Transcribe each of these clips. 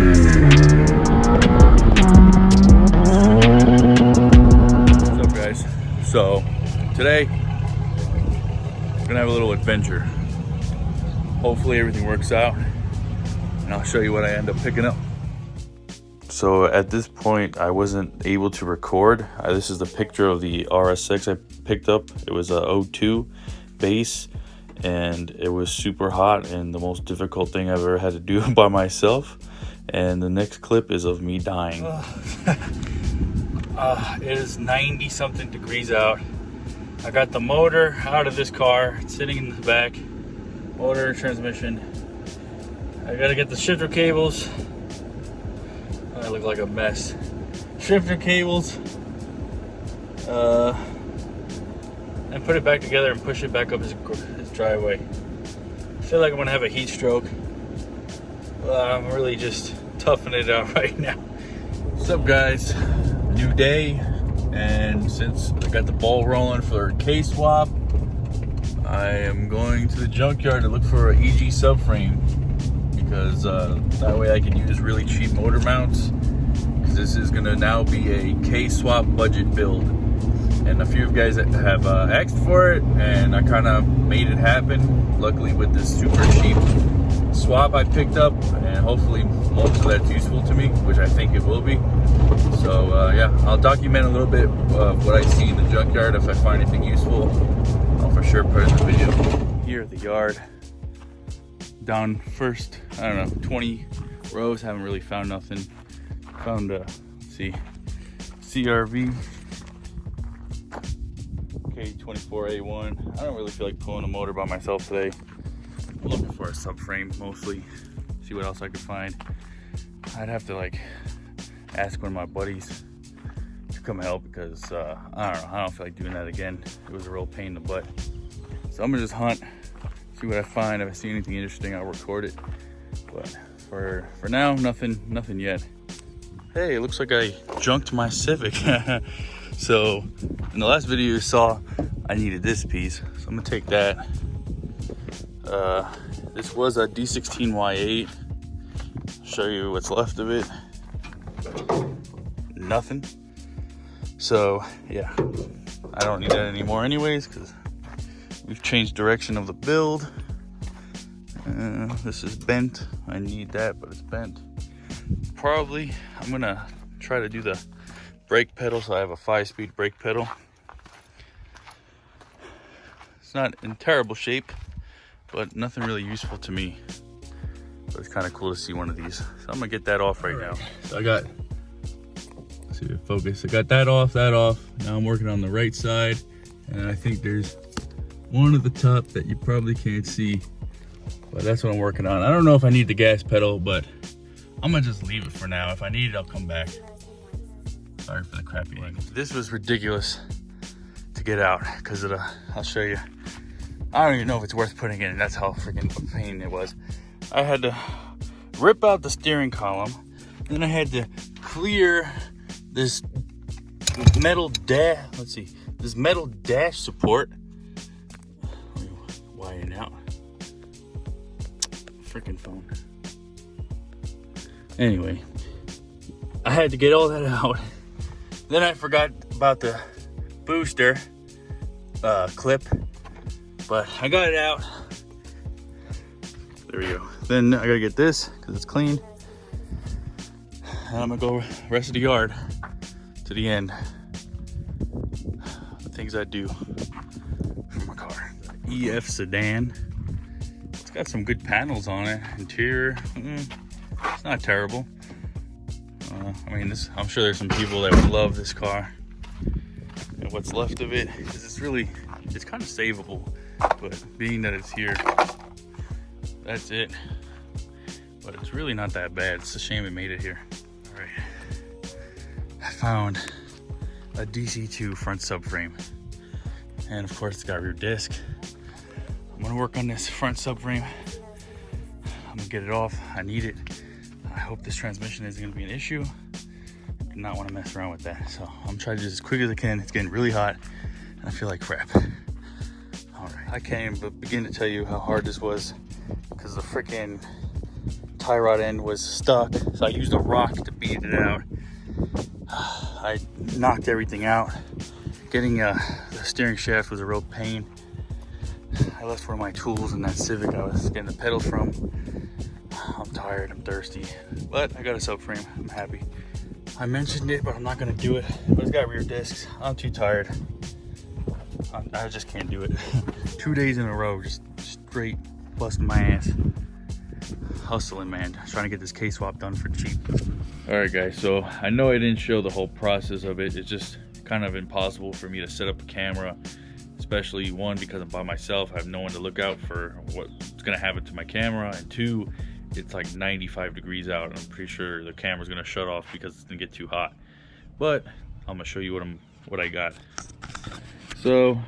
What's up, guys? So today we're gonna have a little adventure. Hopefully everything works out and I'll show you what I end up picking up. So at this point I wasn't able to record. This is the picture of the RS6 I picked up. It was a 02 base and it was super hot and the most difficult thing I've ever had to do by myself. And the next clip is of me dying. It is 90 something degrees out. I got the motor out of this car. It's sitting in the back. Motor, transmission. I gotta get the shifter cables. I look like a mess. Shifter cables. And put it back together and push it back up his driveway. I feel like I'm gonna have a heat stroke. I'm really just toughing it out right now. What's up, guys? New day, and since I got the ball rolling for a K-swap, I am going to the junkyard to look for an EG subframe because that way I can use really cheap motor mounts, because this is gonna now be a K-swap budget build. And a few of you guys have asked for it, and I kind of made it happen, luckily with this super cheap swap I picked up, and hopefully most of that's useful to me, which I think it will be. So yeah, I'll document a little bit of what I see in the junkyard. If I find anything useful, I'll for sure put it in the video. Here at the yard, down first, I don't know, 20 rows, haven't really found nothing. Found let's see, CRV K24A1. I don't really feel like pulling a motor by myself today. I'm looking for a subframe mostly, see what else I could find. I'd have to like ask one of my buddies to come help because I don't know, I don't feel like doing that again. It was a real pain in the butt. So I'm gonna just hunt, see what I find. If I see anything interesting, I'll record it. But for now, nothing yet. Hey, it looks like I junked my Civic. So in the last video you saw, I needed this piece, so I'm gonna take that. This was a D16Y8. Show you what's left of it. Nothing. So yeah, I don't need that anymore anyways, because we've changed direction of the build. This is bent. I need that, but it's bent. Probably I'm gonna try to do the brake pedal, so I have a 5-speed brake pedal. It's not in terrible shape, but nothing really useful to me. But it's kind of cool to see one of these. So I'm gonna get that off right now. So I got, let's see if it focus. I got that off. Now I'm working on the right side, and I think there's one at the top that you probably can't see, but that's what I'm working on. I don't know if I need the gas pedal, but I'm gonna just leave it for now. If I need it, I'll come back. Sorry for the crappy angle. This was ridiculous to get out because of the, I'll show you. I don't even know if it's worth putting in. That's how freaking pain it was. I had to rip out the steering column. Then I had to clear this metal dash, this metal dash support. Wiring out. Freaking phone. Anyway, I had to get all that out. Then I forgot about the booster clip, but I got it out. There we go. Then I gotta get this because it's clean. And I'm gonna go rest of the yard to the end. The things I do for my car. EF sedan. It's got some good panels on it. Interior, it's not terrible. I mean, I'm sure there's some people that would love this car. And what's left of it, because it's kind of savable. But being that it's here, that's it. But it's really not that bad. It's a shame it made it here. All right, I found a DC2 front subframe. And of course it's got rear disc. I'm gonna work on this front subframe. I'm gonna get it off, I need it. I hope this transmission isn't gonna be an issue. I do not wanna mess around with that. So I'm trying to do this as quick as I can. It's getting really hot and I feel like crap. All right, I can't even begin to tell you how hard this was because the freaking tie rod end was stuck, so I used a rock to beat it out. I knocked everything out. Getting the steering shaft was a real pain. I left one of my tools in that Civic I was getting the pedals from. I'm tired, I'm thirsty, but I got a subframe, I'm happy. I mentioned it, but I'm not gonna do it. But it's got rear discs. I'm too tired. I just can't do it. 2 days in a row, just straight busting my ass. Hustling, man. Trying to get this K-swap done for cheap. All right, guys, so I know I didn't show the whole process of it. It's just kind of impossible for me to set up a camera, especially one, because I'm by myself. I have no one to look out for what's gonna happen to my camera, and two, it's like 95 degrees out, and I'm pretty sure the camera's gonna shut off because it's gonna get too hot. But I'm gonna show you what I got. So,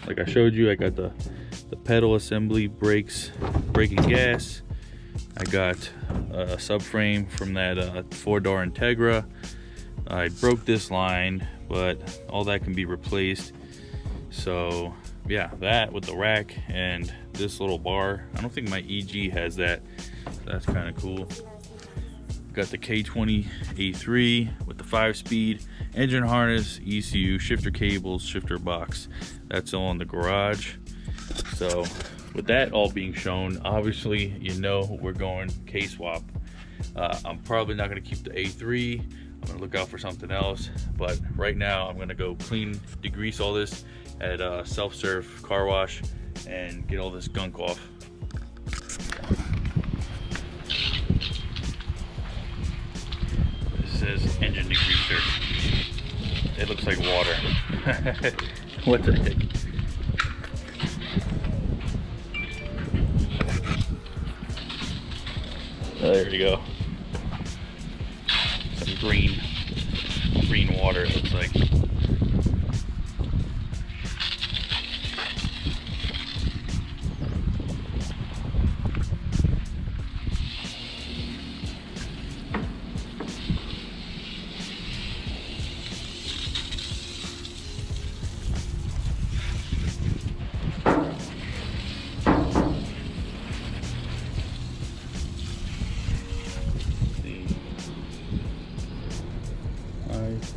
like I showed you, I got the pedal assembly, brakes, braking gas. I got a subframe from that 4-door Integra. I broke this line, but all that can be replaced. So yeah, that with the rack and this little bar. I don't think my EG has that. That's kind of cool. Got the K20 A3 with the 5-speed, engine harness, ECU, shifter cables, shifter box. That's all in the garage. So with that all being shown, obviously, you know, we're going K-swap. I'm probably not gonna keep the A3. I'm gonna look out for something else, but right now I'm gonna go clean, degrease all this at self-serve car wash and get all this gunk off. This says engine degreaser. It looks like water. What the heck? There you go. Some green water, it looks like.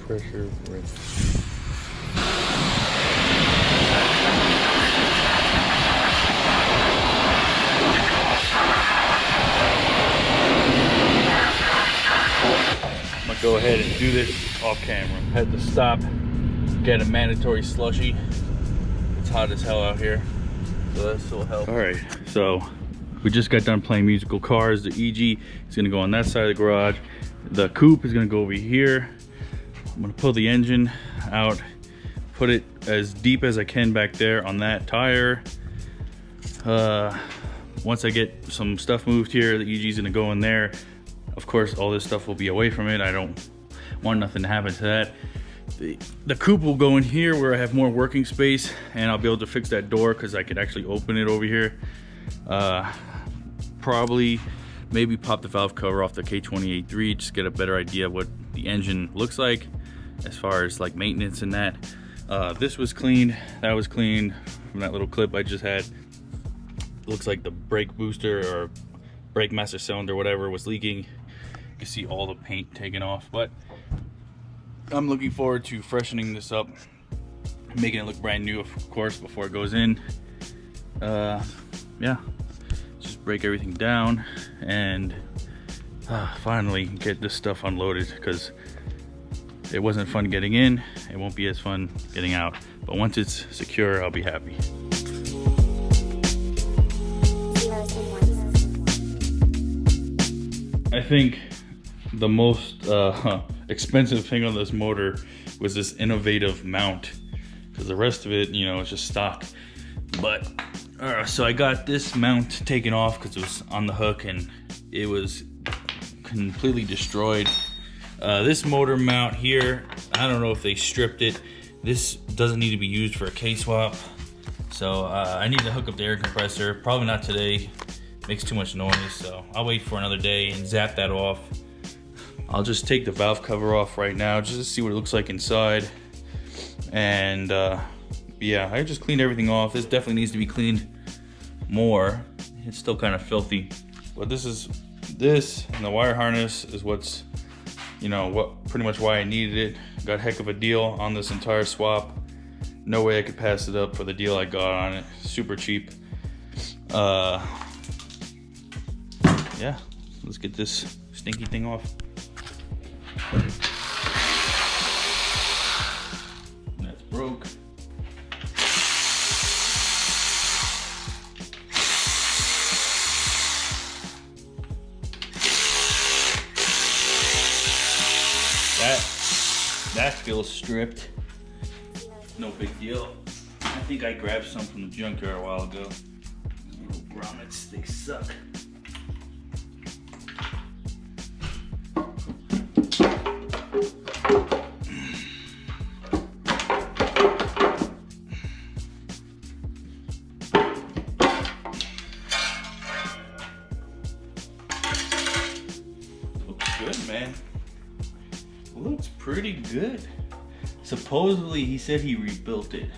Pressure brake. I'm gonna go ahead and do this off camera. Had to stop, get a mandatory slushy. It's hot as hell out here, so this will help. All right, so we just got done playing musical cars. The EG is gonna go on that side of the garage. The coupe is gonna go over here. I'm gonna pull the engine out, put it as deep as I can back there on that tire. Once I get some stuff moved here, the EG is gonna go in there. Of course, all this stuff will be away from it. I don't want nothing to happen to that. The coupe will go in here where I have more working space, and I'll be able to fix that door because I could actually open it over here. Probably maybe pop the valve cover off the K20 A3, just get a better idea of what the engine looks like as far as like maintenance and that. This was cleaned, that was cleaned from that little clip I just had. Looks like the brake booster or brake master cylinder, whatever, was leaking. You can see all the paint taken off, but I'm looking forward to freshening this up, making it look brand new, of course, before it goes in. Yeah, just break everything down and finally get this stuff unloaded, because it wasn't fun getting in, it won't be as fun getting out, but once it's secure, I'll be happy. I think the most expensive thing on this motor was this innovative mount, because the rest of it, you know, is just stock. But so I got this mount taken off because it was on the hook and it was completely destroyed. This motor mount here, I don't know if they stripped it. This doesn't need to be used for a K-swap, so I need to hook up the air compressor. Probably not today, makes too much noise, so I'll wait for another day and zap that off. I'll just take the valve cover off right now just to see what it looks like inside. And yeah, I just cleaned everything off. This definitely needs to be cleaned more. It's still kind of filthy, but this is This and the wire harness is what's, what pretty much why I needed it. Got a heck of a deal on this entire swap. No way I could pass it up for the deal I got on it. Super cheap. Yeah, let's get this stinky thing off. That's broke. That feels stripped. No big deal. I think I grabbed some from the junkyard a while ago. Little grommets, they suck. Looks good, man. Looks pretty good. Supposedly he said he rebuilt it.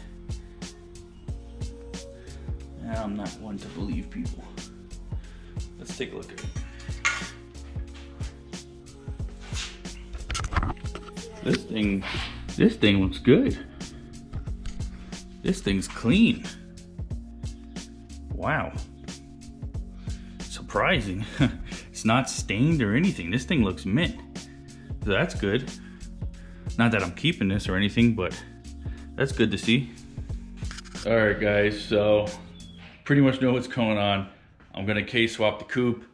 I'm not one to believe people. Let's take a look at it. This thing looks good. This thing's clean. Wow. Surprising. It's not stained or anything. This thing looks mint. So that's good. Not that I'm keeping this or anything, but that's good to see. All right, guys, so pretty much know what's going on. I'm gonna K-swap the coupe,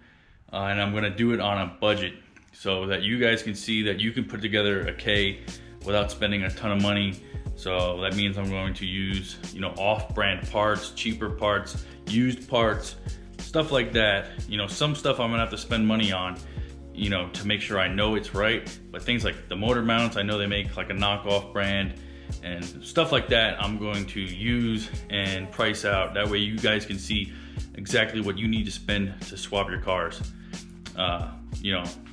and I'm gonna do it on a budget so that you guys can see that you can put together a K without spending a ton of money. So that means I'm going to use, off-brand parts, cheaper parts, used parts, stuff like that. Some stuff I'm gonna have to spend money on, to make sure I know it's right. But things like the motor mounts, I know they make like a knockoff brand, and stuff like that I'm going to use and price out. That way you guys can see exactly what you need to spend to swap your cars.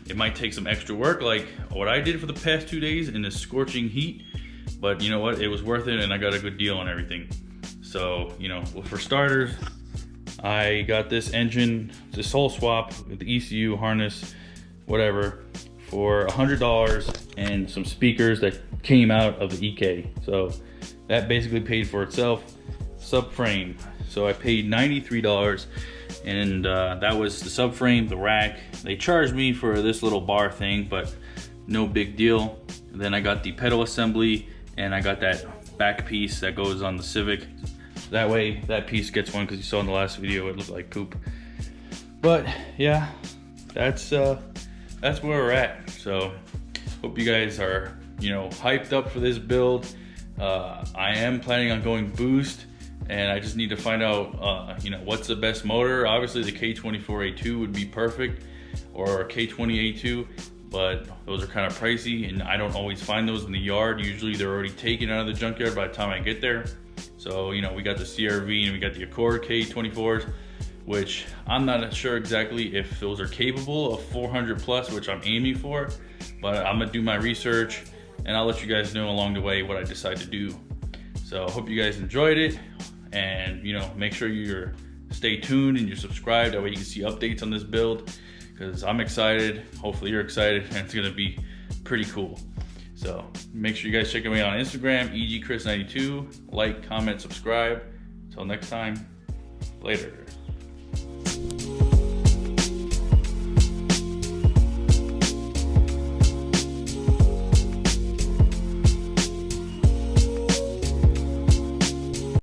It might take some extra work like what I did for the past 2 days in the scorching heat, but you know what, it was worth it and I got a good deal on everything. So, for starters, I got this engine, this whole swap with the ECU, harness, whatever, for $100 and some speakers that came out of the EK. So that basically paid for itself. Subframe, so I paid $93, and that was the subframe, the rack. They charged me for this little bar thing, but no big deal. And then I got the pedal assembly, and I got that back piece that goes on the Civic. That way that piece gets one, because you saw in the last video it looked like poop. But yeah, that's where we're at. So hope you guys are hyped up for this build. I am planning on going boost, and I just need to find out what's the best motor. Obviously the K24A2 would be perfect, or K20A2, but those are kind of pricey and I don't always find those in the yard. Usually they're already taken out of the junkyard by the time I get there. So we got the CRV and we got the Accord K24s, which I'm not sure exactly if those are capable of 400 plus, which I'm aiming for, but I'm gonna do my research and I'll let you guys know along the way what I decide to do. So I hope you guys enjoyed it, and make sure you're stay tuned and you're subscribed. That way you can see updates on this build, because I'm excited. Hopefully you're excited, and it's gonna be pretty cool. So make sure you guys check me out on Instagram, EGChris92. Like, comment, subscribe. Until next time, later.